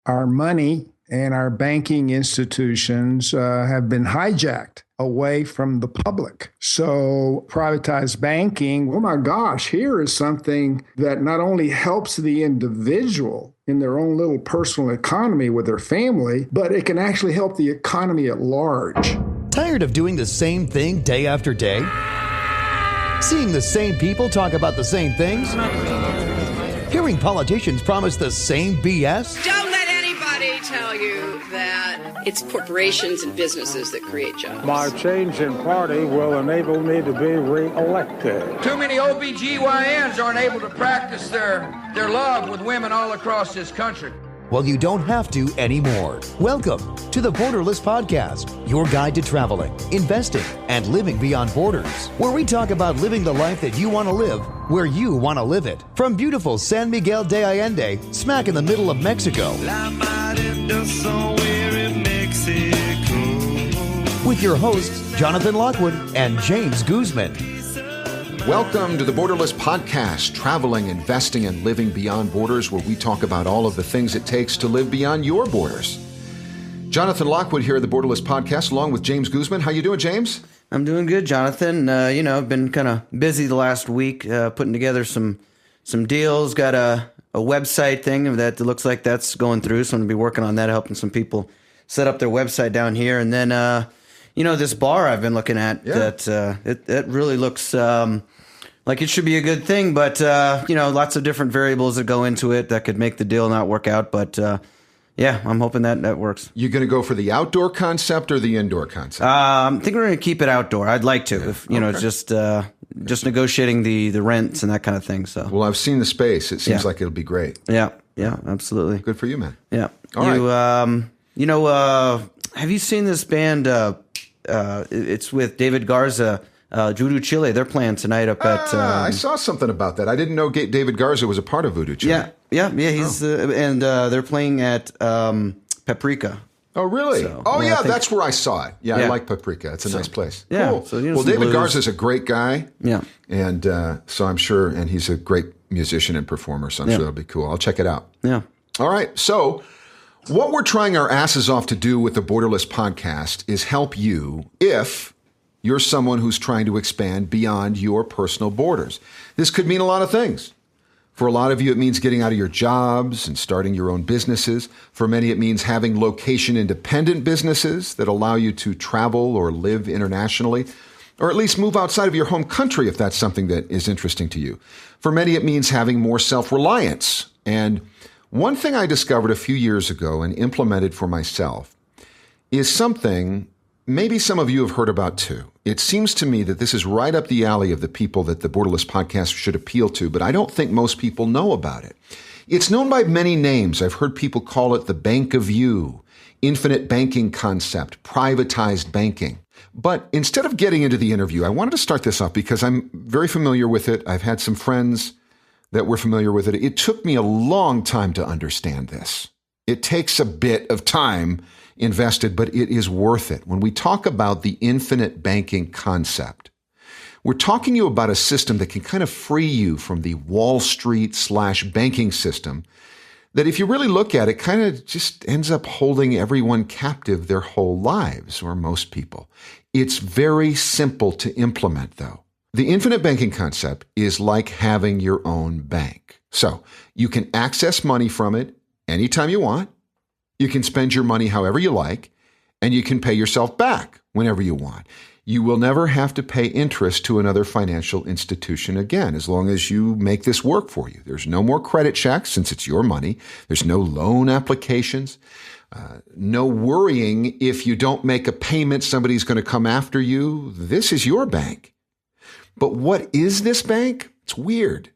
Our money and our banking institutions have been hijacked away from the public. So privatized banking, oh my gosh, here is something that not only helps the individual in their own little personal economy with their family, but it can actually help the economy at large. Tired of doing the same thing day after day? Seeing the same people talk about the same things? Hearing politicians promise the same BS? Don't let anybody tell you that it's corporations and businesses that create jobs. My change in party will enable me to be re-elected. Too many OBGYNs aren't able to practice their love with women all across this country. Well, you don't have to anymore. Welcome to the Borderless Podcast, your guide to traveling, investing, and living beyond borders, where we talk about living the life that you want to live, where you want to live it. From beautiful San Miguel de Allende, smack in the middle of Mexico, with your hosts, Joanthan Lockwood and James Guzman. Welcome to the Borderless Podcast, traveling, investing, and living beyond borders, where we talk about all of the things it takes to live beyond your borders. Joanthan Lockwood here at the Borderless Podcast, along with James Guzman. How you doing, James? I'm doing good, Joanthan. I've been kind of busy the last week, putting together some deals. Got a website thing that looks like that's going through, so I'm going to be working on that, helping some people set up their website down here. And then, this bar I've been looking at, that it really looks like it should be a good thing, but, lots of different variables that go into it that could make the deal not work out. But, I'm hoping that works. You going to go for the outdoor concept or the indoor concept? I think we're going to keep it outdoor. I'd like to, if it's just negotiating the rents and that kind of thing. So, well, I've seen the space. It seems like it'll be great. Yeah, absolutely. Good for you, man. Yeah. All right. Have you seen this band? It's with David Garza, Voodoo Chile. They're playing tonight up at. I saw something about that. I didn't know David Garza was a part of Voodoo Chile. Yeah. He's and they're playing at Paprika. Oh, really? So, that's where I saw it. Yeah, I like Paprika. It's a nice place. Yeah. Cool. So, well, David blues. Garza's a great guy. Yeah. And so I'm sure, and he's a great musician and performer, so I'm sure it'll be cool. I'll check it out. Yeah. All right. So what we're trying our asses off to do with the Borderless Podcast is help you if you're someone who's trying to expand beyond your personal borders. This could mean a lot of things. For a lot of you, it means getting out of your jobs and starting your own businesses. For many, it means having location-independent businesses that allow you to travel or live internationally, or at least move outside of your home country if that's something that is interesting to you. For many, it means having more self-reliance. And one thing I discovered a few years ago and implemented for myself is something maybe some of you have heard about too. It seems to me that this is right up the alley of the people that the Borderless Podcast should appeal to, but I don't think most people know about it. It's known by many names. I've heard people call it the bank of you, infinite banking concept, privatized banking. But instead of getting into the interview, I wanted to start this off because I'm very familiar with it. I've had some friends that were familiar with it. It took me a long time to understand this. It takes a bit of time invested, but it is worth it. When we talk about the infinite banking concept, we're talking to you about a system that can kind of free you from the Wall Street / banking system that, if you really look at it, kind of just ends up holding everyone captive their whole lives, or most people. It's very simple to implement, though. The infinite banking concept is like having your own bank. So you can access money from it anytime you want. You can spend your money however you like, and you can pay yourself back whenever you want. You will never have to pay interest to another financial institution again, as long as you make this work for you. There's no more credit checks since it's your money. There's no loan applications. No worrying if you don't make a payment, somebody's going to come after you. This is your bank. But what is this bank? It's weird.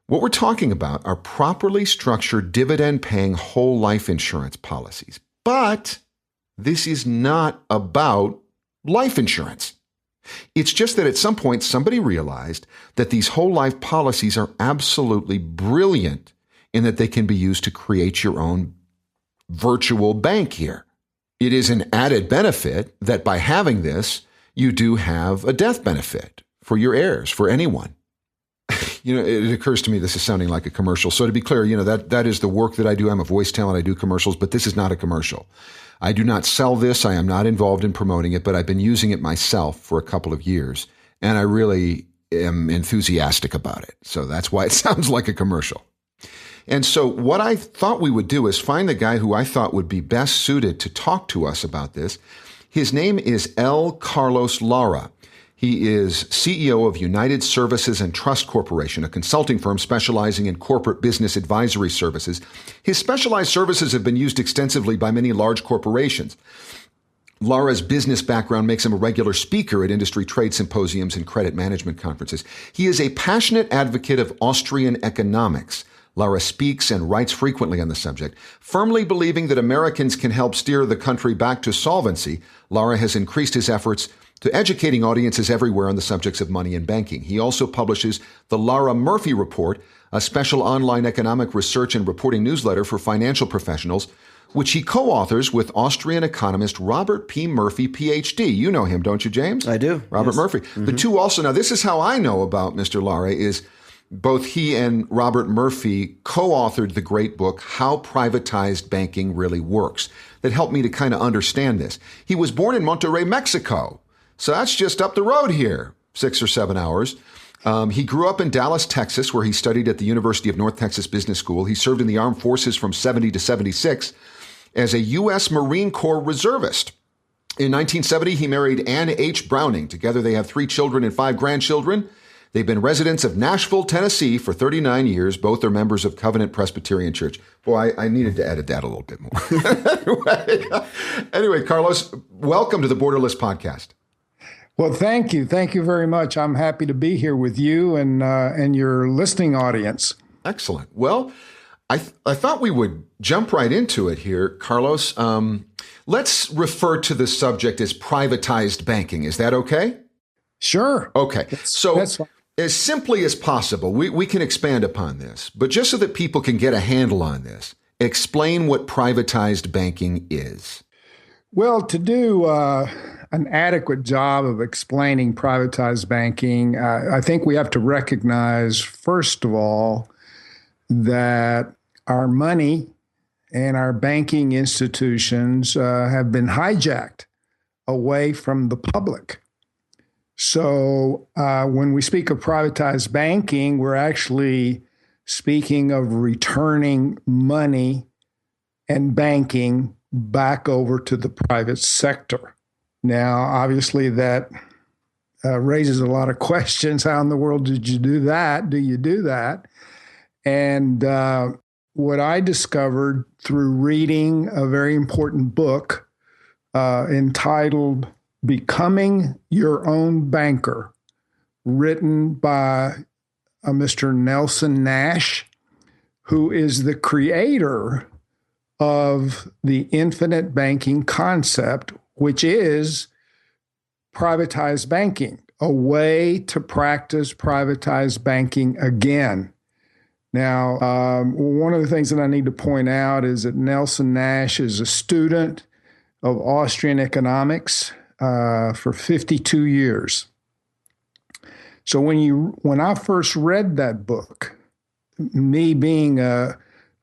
What we're talking about are properly structured dividend-paying whole life insurance policies. But this is not about life insurance. It's just that at some point somebody realized that these whole life policies are absolutely brilliant in that they can be used to create your own virtual bank here. It is an added benefit that by having this, you do have a death benefit for your heirs, for anyone. It occurs to me this is sounding like a commercial. So to be clear, that is the work that I do. I'm a voice talent. I do commercials, but this is not a commercial. I do not sell this. I am not involved in promoting it, but I've been using it myself for a couple of years, and I really am enthusiastic about it. So that's why it sounds like a commercial. And so what I thought we would do is find the guy who I thought would be best suited to talk to us about this. His name is Carlos Lara. He is CEO of United Services and Trust Corporation, a consulting firm specializing in corporate business advisory services. His specialized services have been used extensively by many large corporations. Lara's business background makes him a regular speaker at industry trade symposiums and credit management conferences. He is a passionate advocate of Austrian economics. Lara speaks and writes frequently on the subject. Firmly believing that Americans can help steer the country back to solvency, Lara has increased his efforts to educating audiences everywhere on the subjects of money and banking. He also publishes the Lara Murphy Report, a special online economic research and reporting newsletter for financial professionals, which he co-authors with Austrian economist Robert P. Murphy, Ph.D. You know him, don't you, James? I do. Robert yes. Murphy. Mm-hmm. The two also, now this is how I know about Mr. Lara, is both he and Robert Murphy co-authored the great book, How Privatized Banking Really Works, that helped me to kind of understand this. He was born in Monterrey, Mexico. So that's just up the road here, 6 or 7 hours. He grew up in Dallas, Texas, where he studied at the University of North Texas Business School. He served in the armed forces from 70 to 76 as a U.S. Marine Corps reservist. In 1970, he married Ann H. Browning. Together, they have 3 children and 5 grandchildren. They've been residents of Nashville, Tennessee for 39 years. Both are members of Covenant Presbyterian Church. Boy, I needed to edit that a little bit more. Anyway, Carlos, welcome to the Borderless podcast. Well, thank you. Thank you very much. I'm happy to be here with you and your listening audience. Excellent. Well, I thought we would jump right into it here, Carlos. Let's refer to the subject as privatized banking. Is that okay? Sure. Okay. That's fine. As simply as possible, we can expand upon this, but just so that people can get a handle on this, explain what privatized banking is. Well, to do an adequate job of explaining privatized banking, I think we have to recognize, first of all, that our money and our banking institutions have been hijacked away from the public. So when we speak of privatized banking, we're actually speaking of returning money and banking back over to the private sector. Now, obviously, that raises a lot of questions. How in the world did you do that? Do you do that? And what I discovered through reading a very important book entitled Becoming Your Own Banker, written by Mr. Nelson Nash, who is the creator of the infinite banking concept, which is privatized banking, a way to practice privatized banking again. Now, one of the things that I need to point out is that Nelson Nash is a student of Austrian economics for 52 years. So when I first read that book, me being an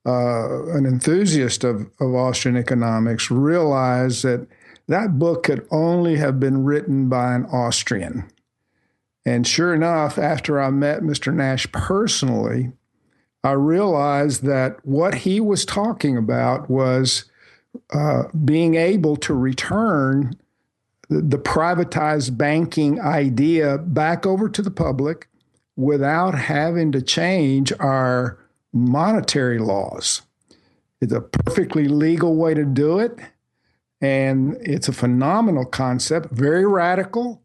enthusiast of Austrian economics, realized that book could only have been written by an Austrian. And sure enough, after I met Mr. Nash personally, I realized that what he was talking about was being able to return the privatized banking idea back over to the public without having to change our monetary laws. It's a perfectly legal way to do it, and it's a phenomenal concept, very radical.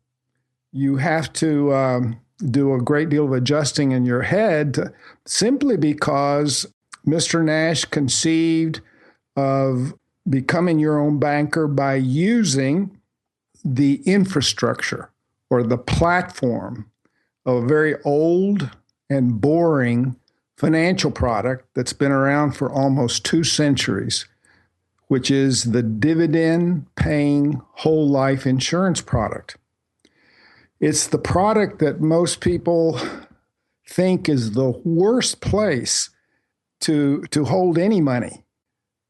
You have to do a great deal of adjusting in your head simply because Mr. Nash conceived of becoming your own banker by using the infrastructure or the platform of a very old and boring financial product that's been around for almost 2 centuries, which is the dividend-paying whole life insurance product. It's the product that most people think is the worst place to hold any money.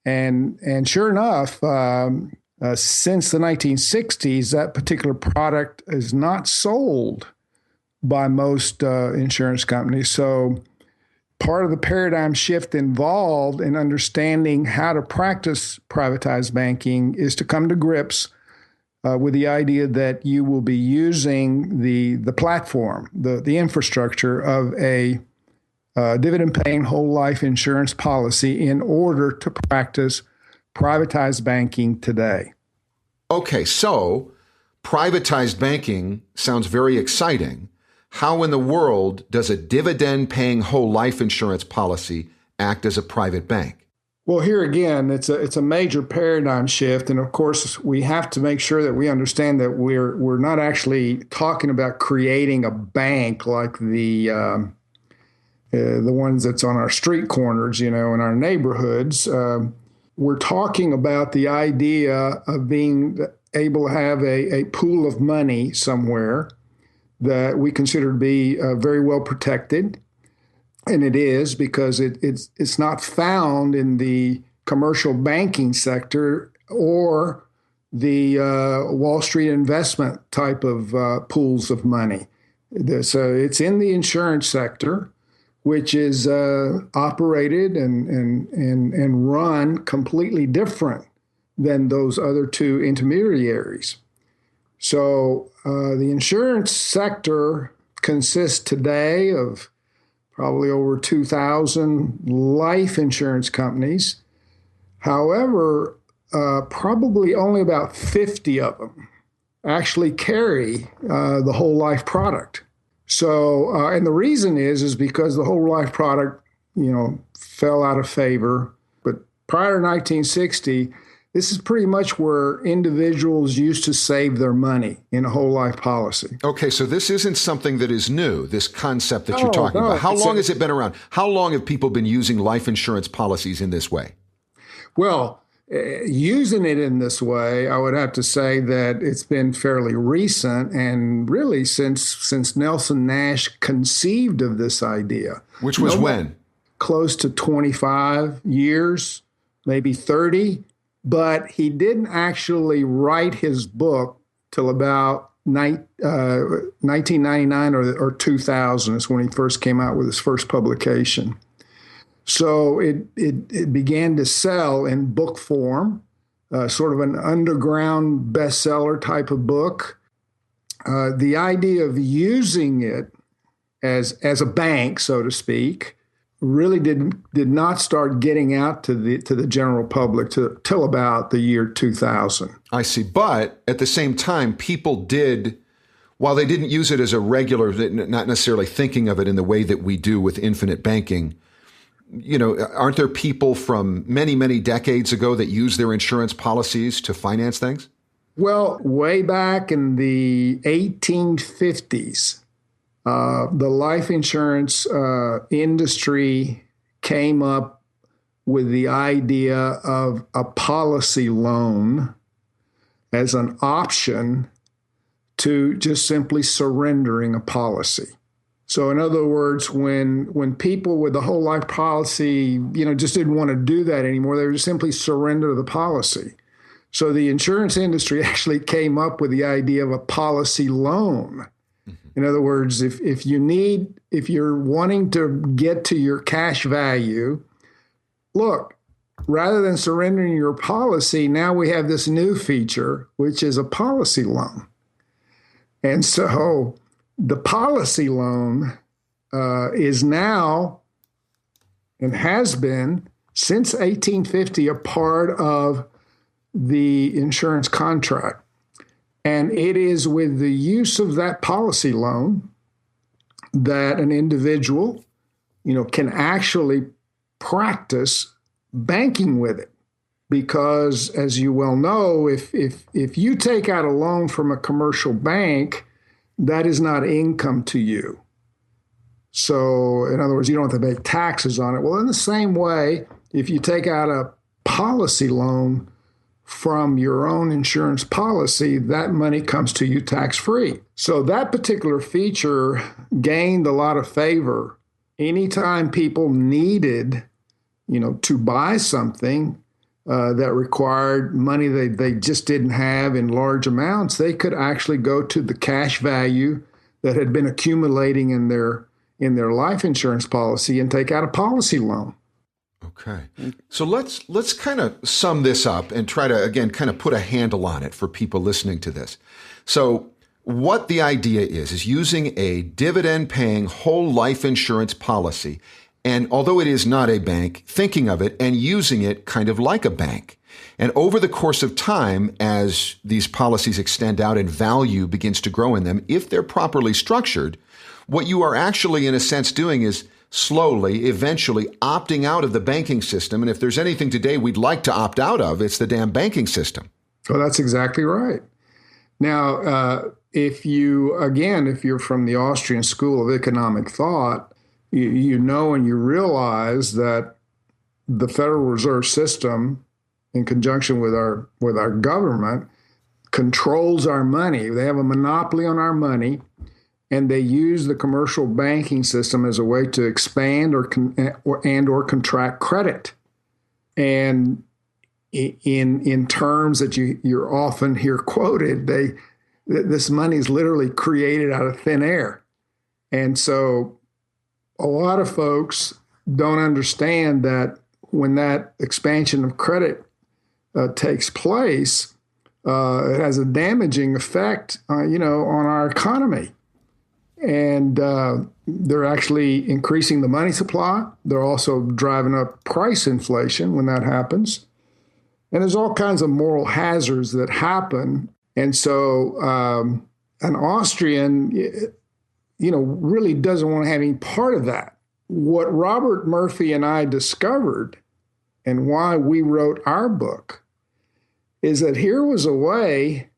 And sure enough, since the 1960s, that particular product is not sold by most insurance companies. So part of the paradigm shift involved in understanding how to practice privatized banking is to come to grips with the idea that you will be using the platform, the infrastructure of a dividend-paying whole life insurance policy in order to practice privatized banking today. Okay, so privatized banking sounds very exciting. How in the world does a dividend-paying whole life insurance policy act as a private bank? Well, here again, it's a major paradigm shift, and of course, we have to make sure that we understand that we're not actually talking about creating a bank like the ones that's on our street corners, in our neighborhoods. We're talking about the idea of being able to have a pool of money somewhere that we consider to be very well protected. And it is, because it's not found in the commercial banking sector or the Wall Street investment type of pools of money. So it's in the insurance sector, which is operated and run completely different than those other two intermediaries. So the insurance sector consists today of probably over 2,000 life insurance companies. However, probably only about 50 of them actually carry the whole life product. So, and the reason is because the whole life product, fell out of favor. But prior to 1960, this is pretty much where individuals used to save their money in a whole life policy. Okay, so this isn't something that is new, this concept that you're talking about. How long has it been around? How long have people been using life insurance policies in this way? Well, using it in this way, I would have to say that it's been fairly recent, and really since Nelson Nash conceived of this idea. Which was when? Close to 25 years, maybe 30. But he didn't actually write his book till about 1999 or 2000 is when he first came out with his first publication. So it began to sell in book form, sort of an underground bestseller type of book. The idea of using it as a bank, so to speak, really did not start getting out to the general public till about the year 2000. I see. But at the same time, people did, while they didn't use it as a regular, not necessarily thinking of it in the way that we do with infinite banking, aren't there people from many, many decades ago that used their insurance policies to finance things? Well, way back in the 1850s, the life insurance industry came up with the idea of a policy loan as an option to just simply surrendering a policy. So in other words, when people with the whole life policy, just didn't want to do that anymore, they would just simply surrender the policy. So the insurance industry actually came up with the idea of a policy loan. In other words, if you're wanting to get to your cash value, look, rather than surrendering your policy, now we have this new feature, which is a policy loan. And so the policy loan is now and has been since 1850 a part of the insurance contract. And it is with the use of that policy loan that an individual, can actually practice banking with it. Because as you well know, if you take out a loan from a commercial bank, that is not income to you. So in other words, you don't have to pay taxes on it. Well, in the same way, if you take out a policy loan from your own insurance policy, that money comes to you tax-free. So that particular feature gained a lot of favor. Anytime people needed, to buy something that required money they just didn't have in large amounts, they could actually go to the cash value that had been accumulating in their life insurance policy and take out a policy loan. Okay. So let's kind of sum this up and try to, again, kind of put a handle on it for people listening to this. So what the idea is using a dividend-paying whole life insurance policy, and although it is not a bank, thinking of it and using it kind of like a bank. And over the course of time, as these policies extend out and value begins to grow in them, if they're properly structured, what you are actually, in a sense, doing is slowly, eventually opting out of the banking system. And if there's anything today we'd like to opt out of, it's the damn banking system. Oh, that's exactly right. Now, if you're from the Austrian School of Economic Thought, you know and you realize that the Federal Reserve System, in conjunction with our government, controls our money. They have a monopoly on our money, and they use the commercial banking system as a way to expand or contract credit. And in terms that you're often hear quoted, this money is literally created out of thin air. And so a lot of folks don't understand that when that expansion of credit takes place, it has a damaging effect, on our economy. And they're actually increasing the money supply. They're also driving up price inflation when that happens. And there's all kinds of moral hazards that happen. And so an Austrian, really doesn't want to have any part of that. What Robert Murphy and I discovered, and why we wrote our book, is that here was a way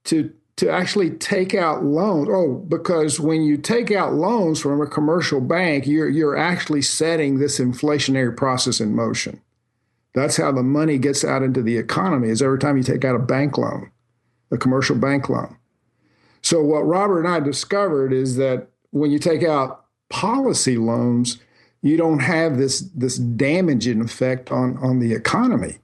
to actually take out loans. Oh, because when you take out loans from a commercial bank, you're actually setting this inflationary process in motion. That's how the money gets out into the economy, is every time you take out a bank loan, a commercial bank loan. So what Robert and I discovered is that when you take out policy loans, you don't have this damaging effect on the economy.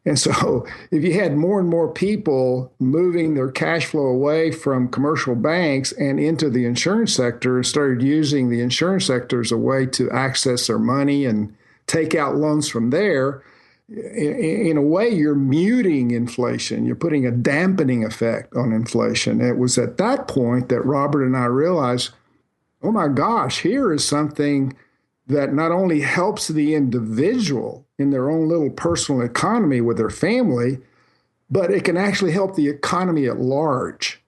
And so if you had more and more people moving their cash flow away from commercial banks and into the insurance sector and started using the insurance sector as a way to access their money and take out loans from there, in a way, you're muting inflation. You're putting a dampening effect on inflation. It was at that point that Robert and I realized, oh my gosh, here is something that not only helps the individual in their own little personal economy with their family, but it can actually help the economy at large.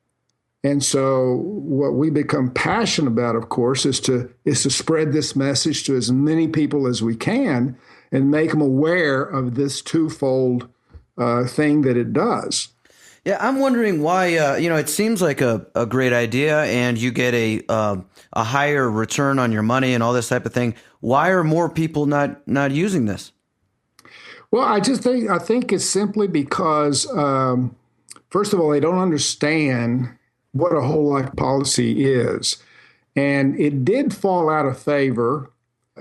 And so what we become passionate about, of course, is to spread this message to as many people as we can and make them aware of this twofold thing that it does. Yeah, I'm wondering why, it seems like a great idea and you get a higher return on your money and all this type of thing. Why are more people not using this? Well, I think it's simply because, first of all, they don't understand what a whole life policy is. And it did fall out of favor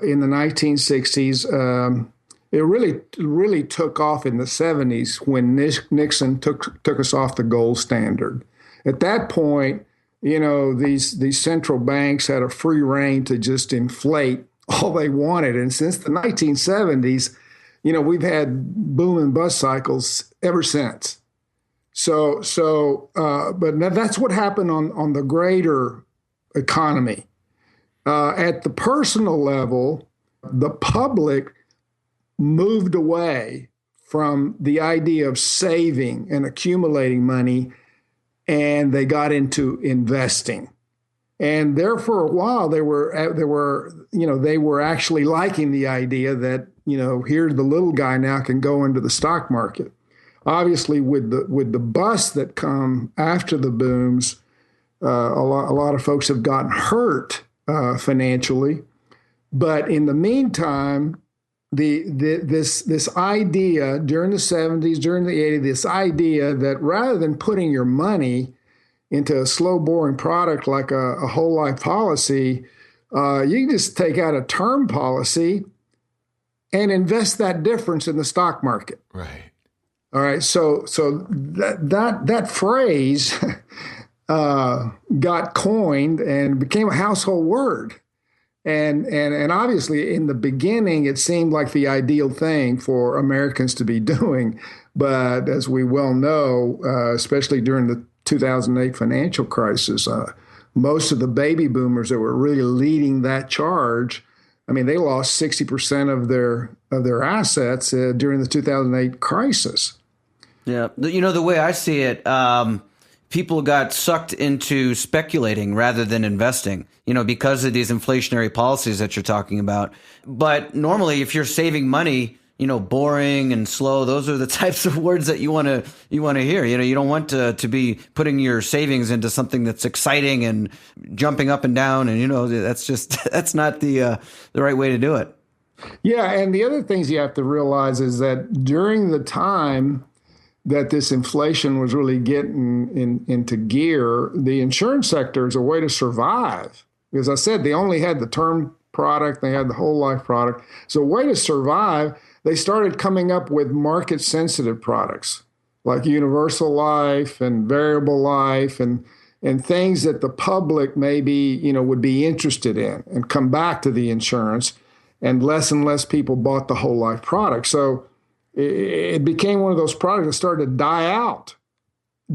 in the 1960s. It really took off in the 70s when Nixon took us off the gold standard. At that point, these central banks had a free rein to just inflate all they wanted. And since the 1970s, we've had boom and bust cycles ever since. But that's what happened on the greater economy. At the personal level, the public moved away from the idea of saving and accumulating money, and they got into investing. And there for a while, they were actually liking the idea that, here's the little guy now can go into the stock market. Obviously, with the busts that come after the booms, a lot of folks have gotten hurt financially. But in the meantime, this idea during the 70s, during the 80s, this idea that rather than putting your money into a slow, boring product like a whole life policy, you can just take out a term policy and invest that difference in the stock market. Right. All right. So that phrase got coined and became a household word. And obviously, in the beginning, it seemed like the ideal thing for Americans to be doing. But as we well know, especially during the 2008 financial crisis, most of the baby boomers that were really leading that charge, I mean, they lost 60% of their assets during the 2008 crisis. Yeah. The way I see it, people got sucked into speculating rather than investing, because of these inflationary policies that you're talking about. But normally, if you're saving money, boring and slow, those are the types of words that you want to hear. You don't want to be putting your savings into something that's exciting and jumping up and down. And, that's not the right way to do it. Yeah. And the other things you have to realize is that during the time that this inflation was really getting into gear, the insurance sector is a way to survive. Because I said they only had the term product, they had the whole life product. So a way to survive, they started coming up with market sensitive products like universal life and variable life and things that the public maybe, would be interested in and come back to the insurance. And less people bought the whole life product. So it became one of those products that started to die out.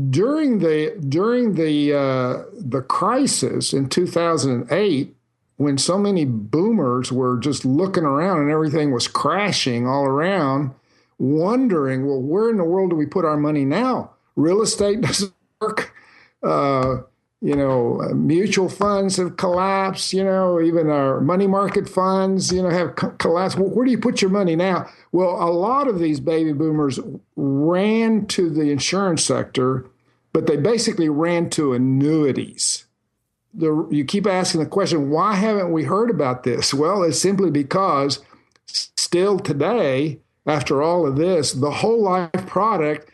During the crisis in 2008, when so many boomers were just looking around and everything was crashing all around, wondering, well, where in the world do we put our money now? Real estate doesn't work. Mutual funds have collapsed, even our money market funds, have collapsed. Well, where do you put your money now? Well, a lot of these baby boomers ran to the insurance sector, but they basically ran to annuities. You keep asking the question, why haven't we heard about this? Well, it's simply because still today, after all of this, the whole life product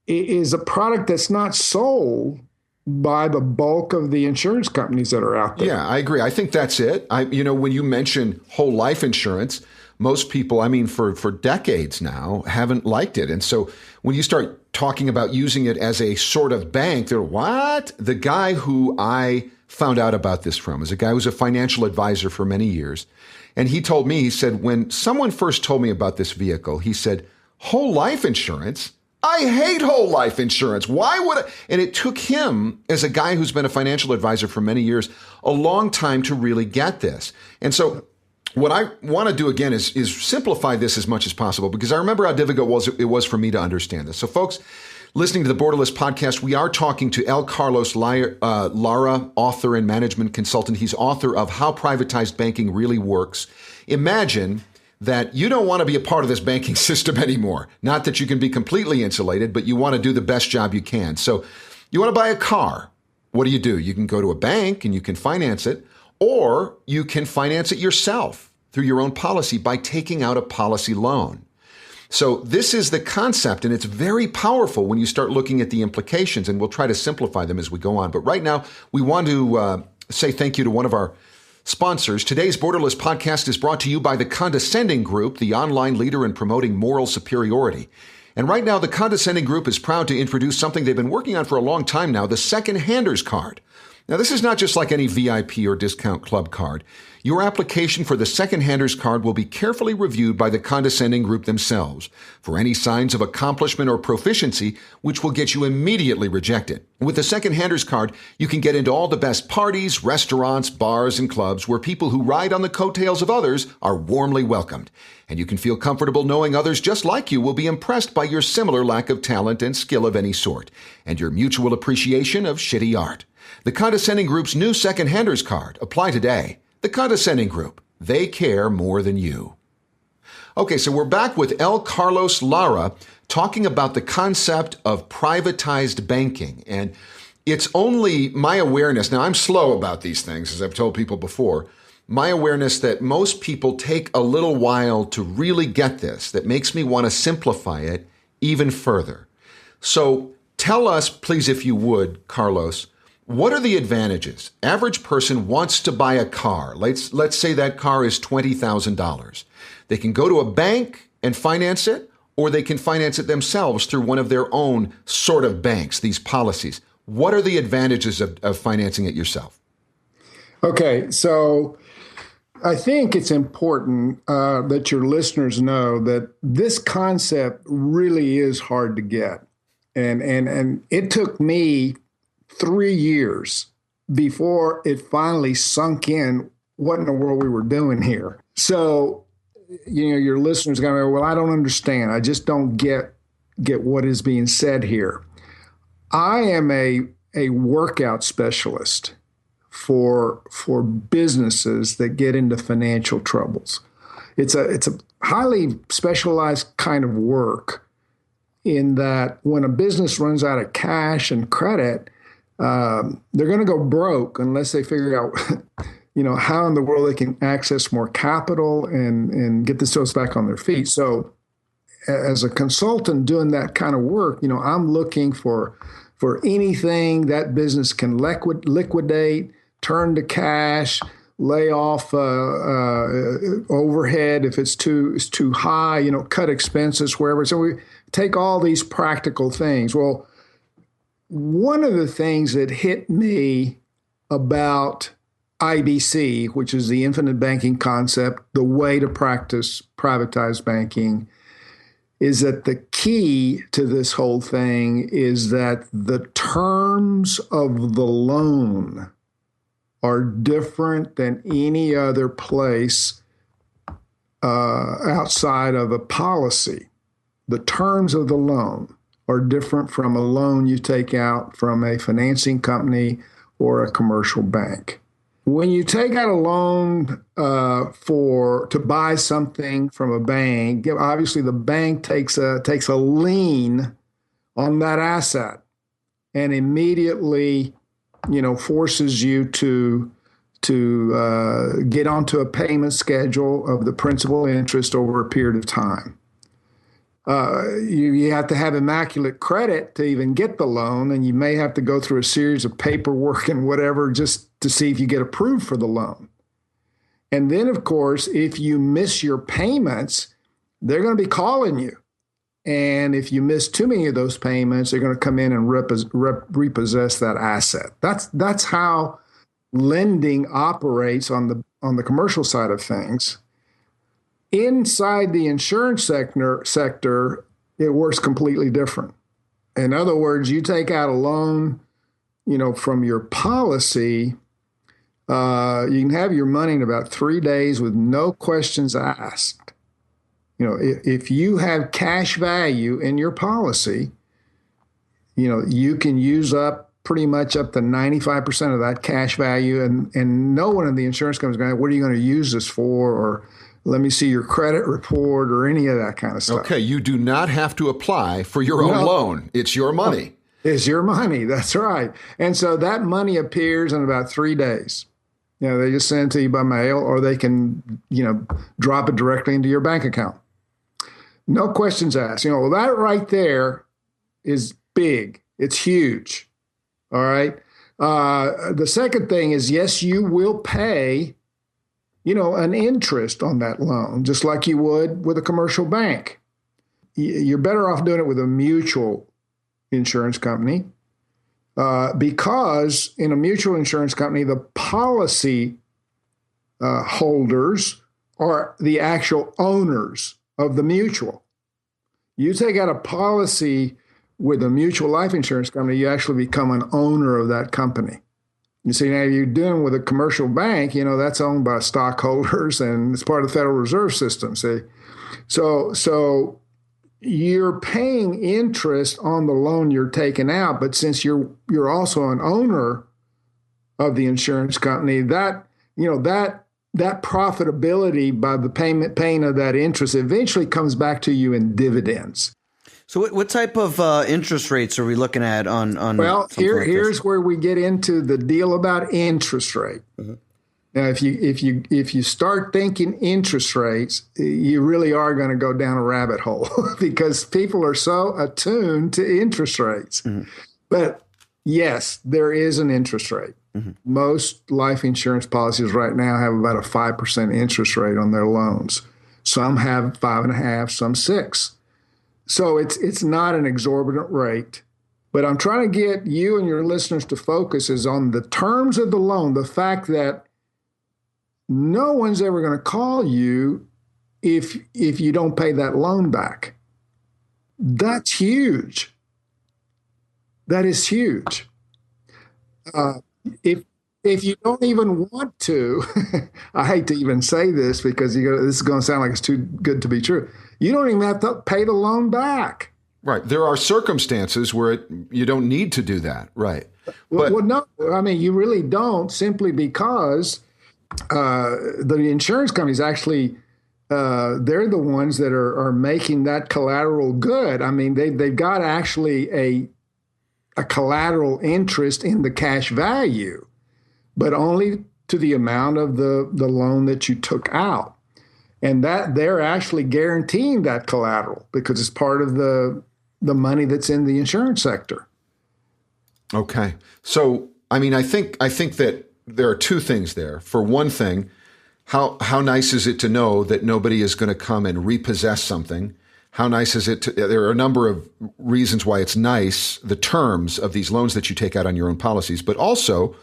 is a product that's not sold by the bulk of the insurance companies that are out there. Yeah, I agree. I think that's it. When you mention whole life insurance, most people, for decades now, haven't liked it. And so when you start talking about using it as a sort of bank, they're, what? The guy who I found out about this from is a guy who was a financial advisor for many years. And he told me, he said, when someone first told me about this vehicle, he said, whole life insurance? I hate whole life insurance. Why would I? And it took him, as a guy who's been a financial advisor for many years, a long time to really get this. And so what I want to do again is simplify this as much as possible, because I remember how difficult it was for me to understand this. So folks, listening to the Borderless podcast, we are talking to Carlos Lara, author and management consultant. He's author of How Privatized Banking Really Works. Imagine that you don't want to be a part of this banking system anymore. Not that you can be completely insulated, but you want to do the best job you can. So you want to buy a car. What do? You can go to a bank and you can finance it, or you can finance it yourself through your own policy by taking out a policy loan. So this is the concept, and it's very powerful when you start looking at the implications, and we'll try to simplify them as we go on. But right now, we want to say thank you to one of our sponsors. Today's Borderless podcast is brought to you by the Condescending Group, the online leader in promoting moral superiority. And right now, the Condescending Group is proud to introduce something they've been working on for a long time now, the Second Handers Card. Now, this is not just like any VIP or discount club card. Your application for the Second Handers Card will be carefully reviewed by the Condescending Group themselves for any signs of accomplishment or proficiency, which will get you immediately rejected. With the Second Handers Card, you can get into all the best parties, restaurants, bars, and clubs where people who ride on the coattails of others are warmly welcomed. And you can feel comfortable knowing others just like you will be impressed by your similar lack of talent and skill of any sort, and your mutual appreciation of shitty art. The Condescending Group's new Second Handers Card. Apply today. The Condescending Group. They care more than you. Okay, so we're back with Carlos Lara talking about the concept of privatized banking. And it's only my awareness. Now, I'm slow about these things, as I've told people before. my awareness that most people take a little while to really get this, that makes me want to simplify it even further. So tell us, please, if you would, Carlos, what are the advantages? Average person wants to buy a car. Let's say that car is $20,000. They can go to a bank and finance it, or they can finance it themselves through one of their own sort of banks, these policies. What are the advantages of financing it yourself? Okay, so I think it's important that your listeners know that this concept really is hard to get. And it took me 3 years before it finally sunk in what in the world we were doing here. So, your listeners are going to go, well, I don't understand. I just don't get what is being said here. I am a workout specialist for businesses that get into financial troubles. It's a highly specialized kind of work in that when a business runs out of cash and credit, they're going to go broke unless they figure out how in the world they can access more capital and get themselves back on their feet. So as a consultant doing that kind of work, I'm looking for anything that business can liquidate, turn to cash, lay off overhead if it's too high, cut expenses wherever. So we take all these practical things. Well, one of the things that hit me about IBC, which is the infinite banking concept, the way to practice privatized banking, is that the key to this whole thing is that the terms of the loan are different than any other place outside of a policy. The terms of the loan are different from a loan you take out from a financing company or a commercial bank. When you take out a loan to buy something from a bank, obviously the bank takes a lien on that asset and immediately, forces you to get onto a payment schedule of the principal interest over a period of time. You have to have immaculate credit to even get the loan, and you may have to go through a series of paperwork and whatever just to see if you get approved for the loan. And then, of course, if you miss your payments, they're going to be calling you. And if you miss too many of those payments, they're going to come in and repossess that asset. That's how lending operates on the commercial side of things. Inside the insurance sector, it works completely different. In other words, you take out a loan, from your policy, you can have your money in about 3 days with no questions asked. If you have cash value in your policy, you can use up pretty much up to 95% of that cash value, and no one in the insurance company is going to, what are you going to use this for? Or let me see your credit report or any of that kind of stuff. Okay, you do not have to apply for your own loan. It's your money. It's your money. That's right. And so that money appears in about 3 days. They just send it to you by mail, or they can, drop it directly into your bank account. No questions asked. That right there is big. It's huge. All right. The second thing is, yes, you will pay an interest on that loan, just like you would with a commercial bank. You're better off doing it with a mutual insurance company because in a mutual insurance company, the policy holders are the actual owners of the mutual. You take out a policy with a mutual life insurance company, you actually become an owner of that company. You see, now you're dealing with a commercial bank, that's owned by stockholders and it's part of the Federal Reserve System, see? So you're paying interest on the loan you're taking out, but since you're also an owner of the insurance company, that profitability by the paying of that interest eventually comes back to you in dividends. So what type of interest rates are we looking at on Well, here's where we get into the deal about interest rate. Mm-hmm. Now, if you start thinking interest rates, you really are going to go down a rabbit hole because people are so attuned to interest rates. Mm-hmm. But yes, there is an interest rate. Mm-hmm. Most life insurance policies right now have about a 5% interest rate on their loans. Some have 5.5%, some 6%. So it's not an exorbitant rate. But I'm trying to get you and your listeners to focus is on the terms of the loan, the fact that no one's ever going to call you if you don't pay that loan back. That's huge. That is huge. If you don't even want to, I hate to even say this because this is going to sound like it's too good to be true. You don't even have to pay the loan back. Right. There are circumstances where you don't need to do that. Right. Well, no, I mean, you really don't, simply because the insurance companies actually, they're the ones that are making that collateral good. I mean, they've got actually a collateral interest in the cash value, but only to the amount of the loan that you took out. And that they're actually guaranteeing that collateral because it's part of the money that's in the insurance sector. Okay. So, I mean, I think that there are two things there. For one thing, how nice is it to know that nobody is going to come and repossess something? How nice is it there are a number of reasons why it's nice, the terms of these loans that you take out on your own policies, but also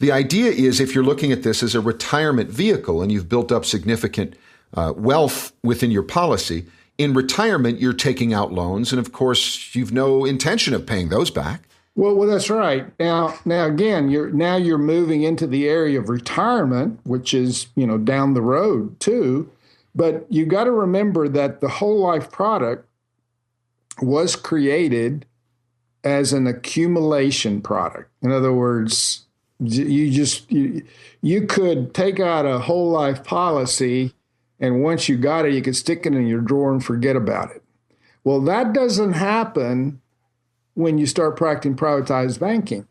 the idea is if you're looking at this as a retirement vehicle and you've built up significant wealth within your policy, in retirement, you're taking out loans. And of course, you've no intention of paying those back. Well, that's right. Now again, you're moving into the area of retirement, which is, down the road too. But you got to remember that the whole life product was created as an accumulation product. In other words, you could take out a whole life policy, and once you got it, you could stick it in your drawer and forget about it. Well, that doesn't happen when you start practicing privatized banking,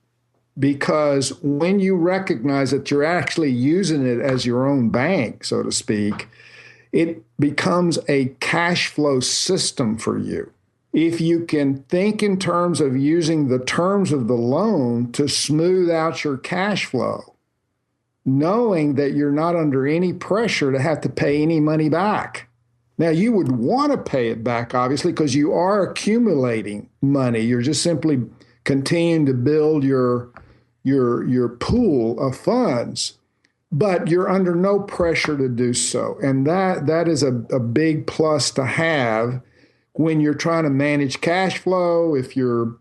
because when you recognize that you're actually using it as your own bank, so to speak, it becomes a cash flow system for you. If you can think in terms of using the terms of the loan to smooth out your cash flow, knowing that you're not under any pressure to have to pay any money back. Now, you would want to pay it back, obviously, because you are accumulating money. You're just simply continuing to build your pool of funds, but you're under no pressure to do so. And that is a big plus to have when you're trying to manage cash flow. If you're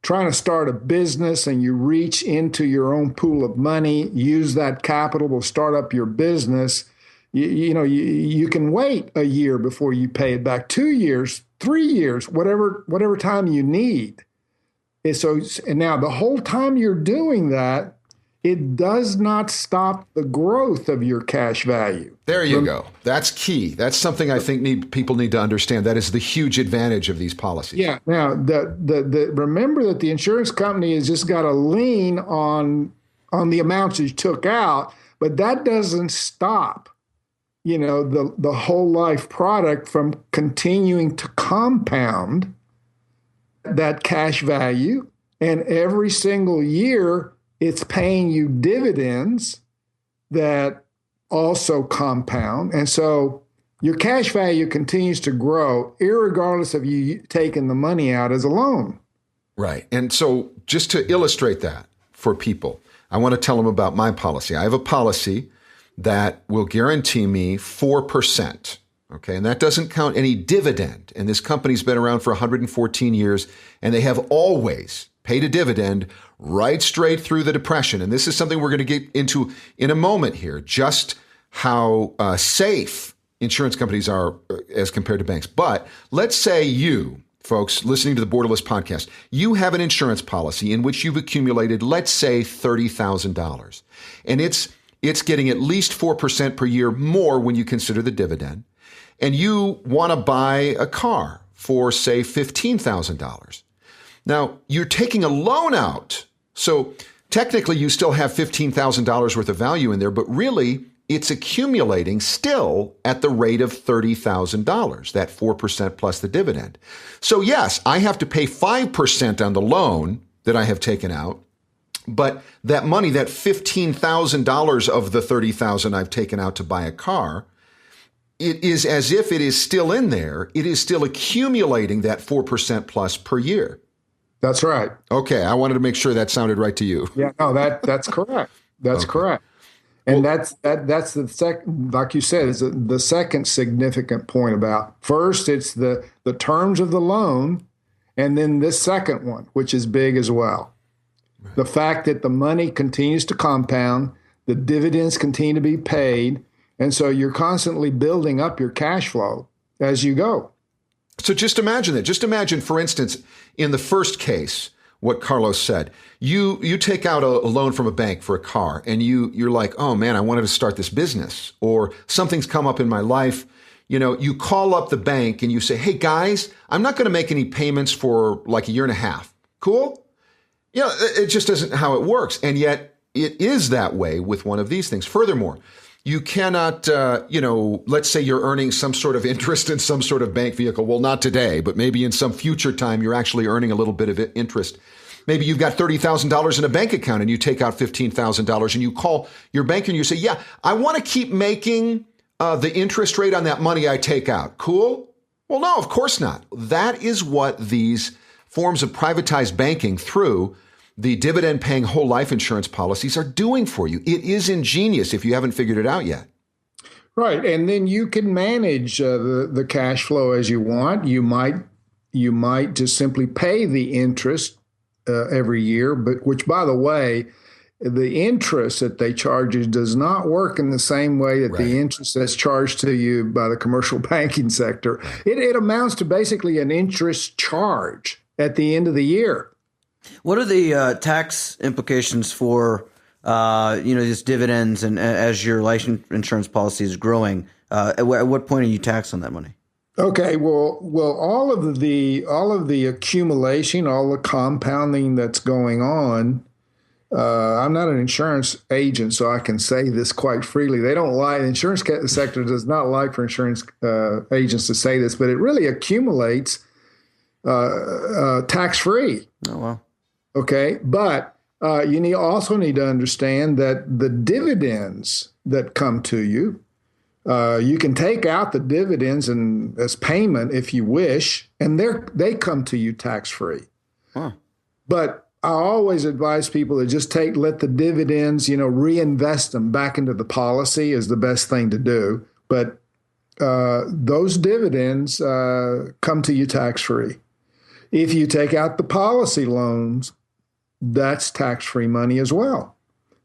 trying to start a business and you reach into your own pool of money, use that capital to start up your business, you can wait a year before you pay it back, 2 years, 3 years, whatever time you need. And now the whole time you're doing that, it does not stop the growth of your cash value. There you go. That's key. That's something I think people need to understand. That is the huge advantage of these policies. Yeah. Now, remember that the insurance company has just got a lien on the amounts you took out, but that doesn't stop the whole life product from continuing to compound that cash value. And every single year, it's paying you dividends that also compound. And so your cash value continues to grow, irregardless of you taking the money out as a loan. Right. And so just to illustrate that for people, I want to tell them about my policy. I have a policy that will guarantee me 4%. Okay. And that doesn't count any dividend. And this company's been around for 114 years, and they have always paid a dividend right straight through the Depression. And this is something we're going to get into in a moment here, just how safe insurance companies are as compared to banks. But let's say you, folks listening to the Borderless podcast, you have an insurance policy in which you've accumulated, let's say, $30,000. And it's getting at least 4% per year more when you consider the dividend. And you want to buy a car for, say, $15,000. Now, you're taking a loan out. So technically you still have $15,000 worth of value in there, but really it's accumulating still at the rate of $30,000, that 4% plus the dividend. So yes, I have to pay 5% on the loan that I have taken out, but that money, that $15,000 of the $30,000 I've taken out to buy a car, it is as if it is still in there. It is still accumulating that 4% plus per year. That's right. Okay, I wanted to make sure that sounded right to you. Yeah, no, that's correct. That's correct. And that's the second, like you said, is the second significant point about. First, it's the terms of the loan, and then this second one, which is big as well. Right. The fact that the money continues to compound, the dividends continue to be paid, and so you're constantly building up your cash flow as you go. So just imagine that. Just imagine, for instance, in the first case, what Carlos said. You take out a loan from a bank for a car, and you're like, oh man, I wanted to start this business, or something's come up in my life. You call up the bank and you say, hey guys, I'm not going to make any payments for like a year and a half. Cool? It just isn't how it works. And yet it is that way with one of these things. Furthermore, you cannot, let's say you're earning some sort of interest in some sort of bank vehicle. Well, not today, but maybe in some future time, you're actually earning a little bit of interest. Maybe you've got $30,000 in a bank account and you take out $15,000 and you call your bank and you say, yeah, I want to keep making the interest rate on that money I take out. Cool? Well, no, of course not. That is what these forms of privatized banking through the dividend-paying whole life insurance policies are doing for you. It is ingenious if you haven't figured it out yet. Right, and then you can manage the cash flow as you want. You might just simply pay the interest every year, but which, by the way, the interest that they charge you does not work in the same way that the interest that's charged to you by the commercial banking sector. Right. It amounts to basically an interest charge at the end of the year. What are the tax implications for these dividends, and as your life insurance policy is growing? At what point are you taxed on that money? Okay, well, all of the accumulation, all the compounding that's going on. I'm not an insurance agent, so I can say this quite freely. They don't like, the insurance sector does not like for insurance agents to say this, but it really accumulates tax-free. Oh, wow. Okay, but you also need to understand that the dividends that come to you, you can take out the dividends and as payment if you wish, and they come to you tax-free. Huh. But I always advise people to just let the dividends, reinvest them back into the policy is the best thing to do. But those dividends come to you tax-free. If you take out the policy loans, that's tax-free money as well.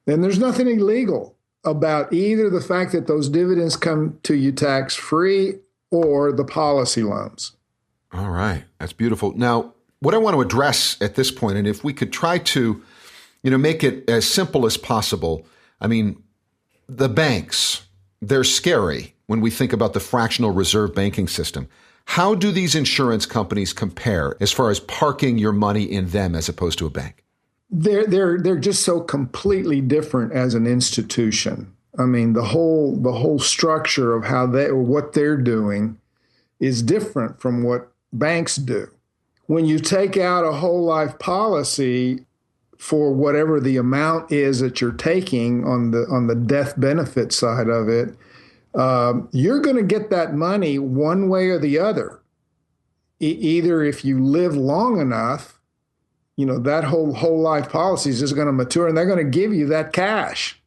And there's nothing illegal about either the fact that those dividends come to you tax-free or the policy loans. All right. That's beautiful. Now, what I want to address at this point, and if we could try to, make it as simple as possible. I mean, the banks, they're scary when we think about the fractional reserve banking system. How do these insurance companies compare as far as parking your money in them as opposed to a bank? They're just so completely different as an institution. I mean, the whole structure of what they're doing is different from what banks do. When you take out a whole life policy for whatever the amount is that you're taking on the death benefit side of it, you're going to get that money one way or the other. Either if you live long enough, that whole life policy is just going to mature, and they're going to give you that cash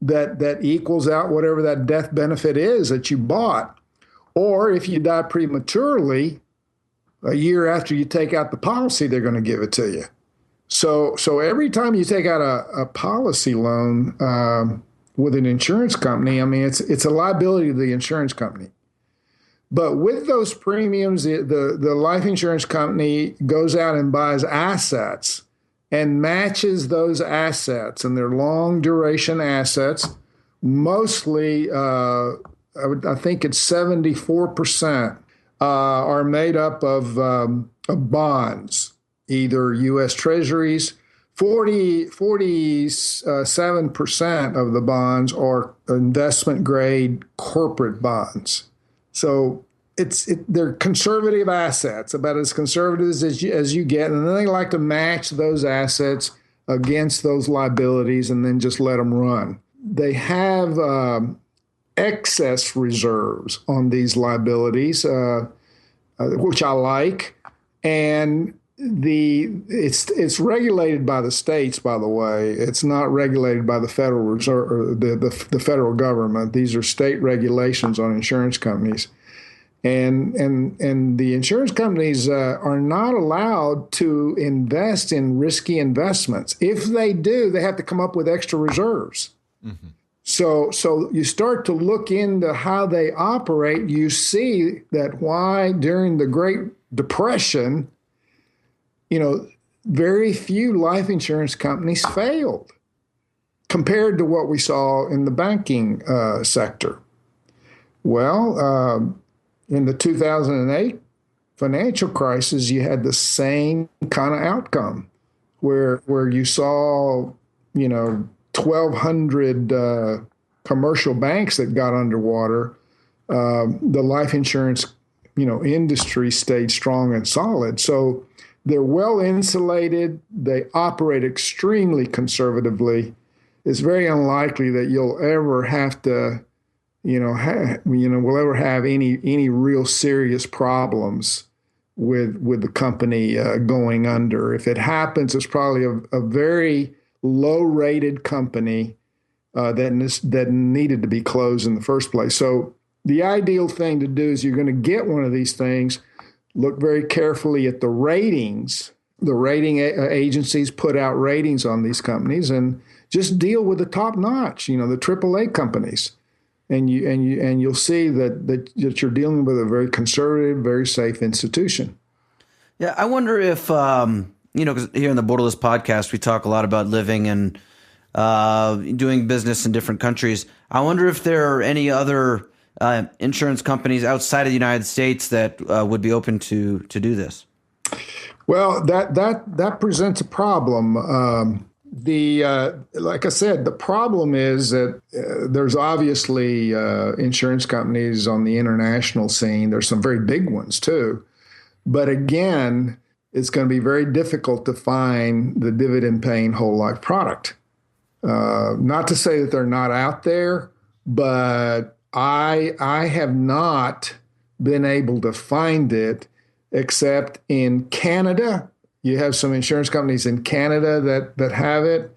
that equals out whatever that death benefit is that you bought. Or if you die prematurely, a year after you take out the policy, they're going to give it to you. So every time you take out a policy loan with an insurance company, I mean, it's a liability to the insurance company. But with those premiums, the life insurance company goes out and buys assets and matches those assets, and they're long duration assets. Mostly, I think it's 74% are made up of bonds, either U.S. Treasuries, 47% of the bonds are investment grade corporate bonds. So they're conservative assets, about as conservative as you get. And then they like to match those assets against those liabilities and then just let them run. They have excess reserves on these liabilities, which I like. And it's regulated by the states, by the way. It's not regulated by the Federal Reserve or the federal government. These are state regulations on insurance companies. And the insurance companies are not allowed to invest in risky investments. If they do, they have to come up with extra reserves. Mm-hmm. So you start to look into how they operate. You see that why during the Great Depression, very few life insurance companies failed compared to what we saw in the banking sector. Well, in the 2008 financial crisis, you had the same kind of outcome where you saw, 1,200 commercial banks that got underwater. The life insurance, industry stayed strong and solid. So they're well insulated. They operate extremely conservatively. It's very unlikely that you'll ever have to we'll ever have any real serious problems with the company going under. If it happens, it's probably a very low-rated company that needed to be closed in the first place. So the ideal thing to do is you're going to get one of these things, look very carefully at the ratings. The rating agencies put out ratings on these companies, and just deal with the top notch, the AAA companies. And you'll see that you're dealing with a very conservative, very safe institution. Yeah, I wonder if because here in the Borderless podcast we talk a lot about living and doing business in different countries. I wonder if there are any other insurance companies outside of the United States that would be open to do this. Well, that presents a problem. Like I said, the problem is that there's obviously insurance companies on the international scene. There's some very big ones too. But again, it's going to be very difficult to find the dividend-paying whole life product. Not to say that they're not out there, but I have not been able to find it except in Canada. You have some insurance companies in Canada that have it.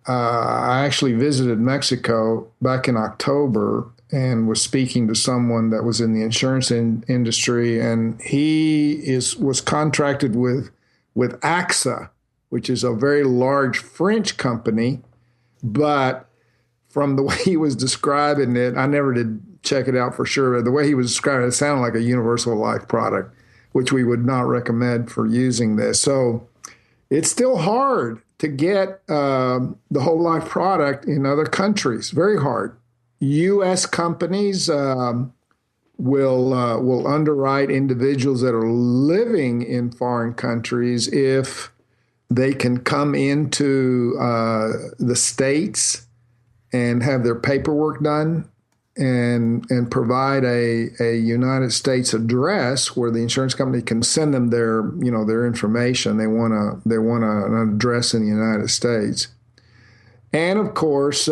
I actually visited Mexico back in October and was speaking to someone that was in the insurance industry, and he was contracted with AXA, which is a very large French company. But from the way he was describing it, I never did check it out for sure, but the way he was describing it sounded like a universal life product, which we would not recommend for using this. So it's still hard to get the whole life product in other countries, very hard. U.S. companies will underwrite individuals that are living in foreign countries if they can come into the States and have their paperwork done and provide a United States address where the insurance company can send them their information. They want an address in the United States, and of course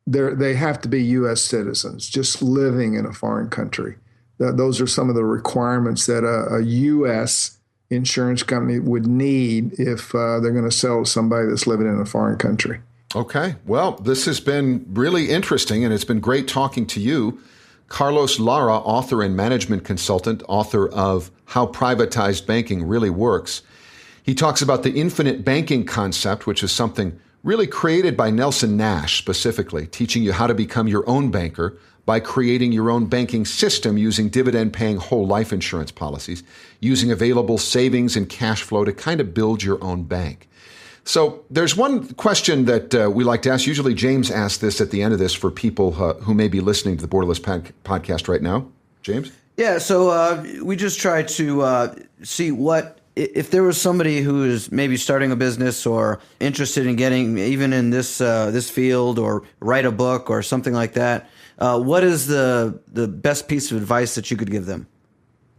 they have to be U.S. citizens, just living in a foreign country. Those are some of the requirements that a U.S. insurance company would need if they're going to sell to somebody that's living in a foreign country. Okay. Well, this has been really interesting, and it's been great talking to you. Carlos Lara, author and management consultant, author of How Privatized Banking Really Works. He talks about the infinite banking concept, which is something really created by Nelson Nash specifically, teaching you how to become your own banker by creating your own banking system using dividend-paying whole life insurance policies, using available savings and cash flow to kind of build your own bank. So there's one question that we like to ask. Usually James asks this at the end of this for people who may be listening to the Borderless podcast right now. James? Yeah, so we just try to see what if there was somebody who is maybe starting a business or interested in getting even in this field or write a book or something like that, what is the best piece of advice that you could give them?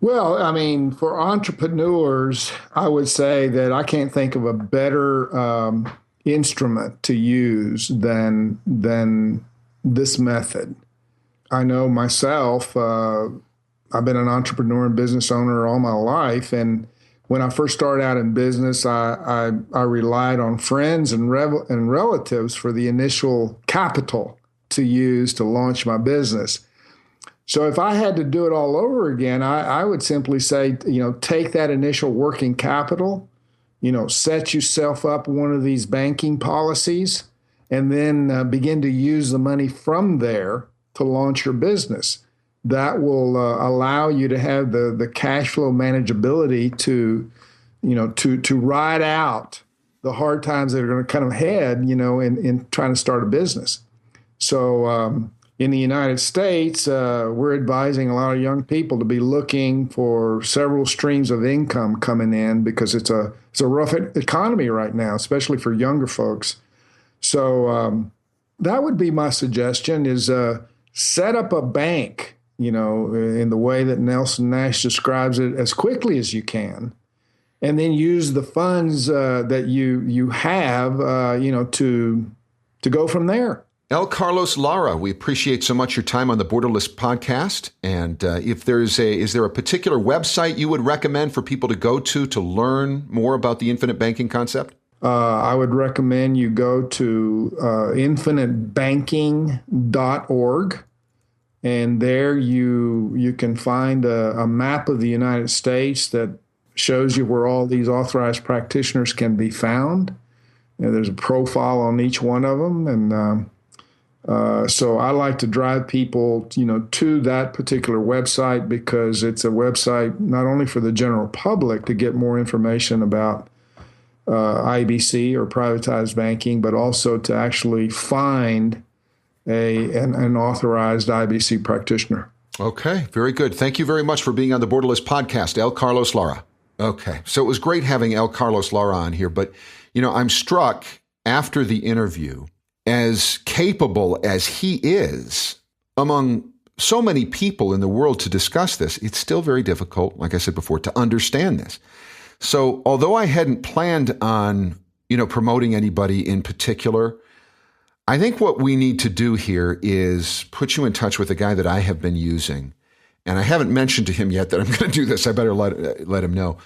Well, I mean, for entrepreneurs, I would say that I can't think of a better instrument to use than this method. I know myself, I've been an entrepreneur and business owner all my life, and when I first started out in business, I relied on friends and relatives for the initial capital to use to launch my business. So if I had to do it all over again, I would simply say, take that initial working capital, set yourself up one of these banking policies, and then begin to use the money from there to launch your business. That will allow you to have the cash flow manageability to ride out the hard times that are going to come ahead, in trying to start a business. So in the United States, we're advising a lot of young people to be looking for several streams of income coming in because it's a rough economy right now, especially for younger folks. So that would be my suggestion: is set up a bank, in the way that Nelson Nash describes it, as quickly as you can, and then use the funds that you have, to go from there. L. Carlos Lara, we appreciate so much your time on the Borderless podcast. And is there a particular website you would recommend for people to go to learn more about the infinite banking concept? I would recommend you go to infinitebanking.org. And there you can find a map of the United States that shows you where all these authorized practitioners can be found. There's a profile on each one of them. And so I like to drive people, to that particular website because it's a website not only for the general public to get more information about IBC or privatized banking, but also to actually find an authorized IBC practitioner. Okay, very good. Thank you very much for being on the Borderless podcast, L. Carlos Lara. Okay, so it was great having L. Carlos Lara on here, but, I'm struck after the interview, as capable as he is among so many people in the world to discuss this, it's still very difficult, like I said before, to understand this. So although I hadn't planned on, promoting anybody in particular, I think what we need to do here is put you in touch with a guy that I have been using. And I haven't mentioned to him yet that I'm going to do this. I better let him know.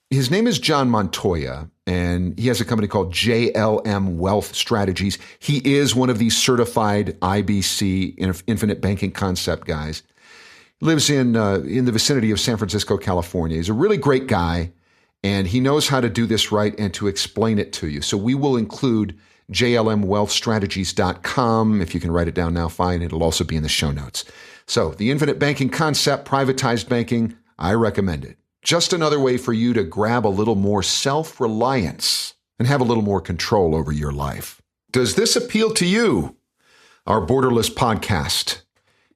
His name is John Montoya, and he has a company called JLM Wealth Strategies. He is one of these certified IBC, Infinite Banking Concept guys. He lives in the vicinity of San Francisco, California. He's a really great guy, and he knows how to do this right and to explain it to you. So we will include jlmwealthstrategies.com. If you can write it down now, fine. It'll also be in the show notes. So the infinite banking concept, privatized banking, I recommend it. Just another way for you to grab a little more self-reliance and have a little more control over your life. Does this appeal to you, our Borderless podcast?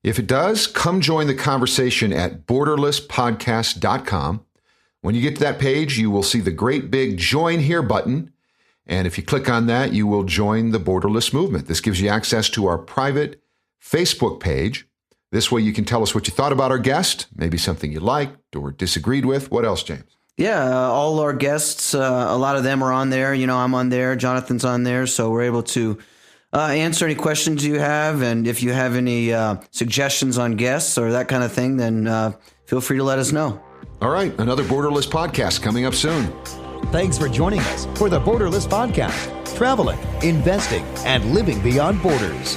If it does, come join the conversation at borderlesspodcast.com. When you get to that page, you will see the great big Join Here button. And if you click on that, you will join the Borderless movement. This gives you access to our private Facebook page. This way you can tell us what you thought about our guest, maybe something you liked or disagreed with. What else, James? Yeah, all our guests, a lot of them are on there. I'm on there. Joanthan's on there. So we're able to answer any questions you have. And if you have any suggestions on guests or that kind of thing, then feel free to let us know. All right, another Borderless podcast coming up soon. Thanks for joining us for the Borderless podcast, traveling, investing, and living beyond borders.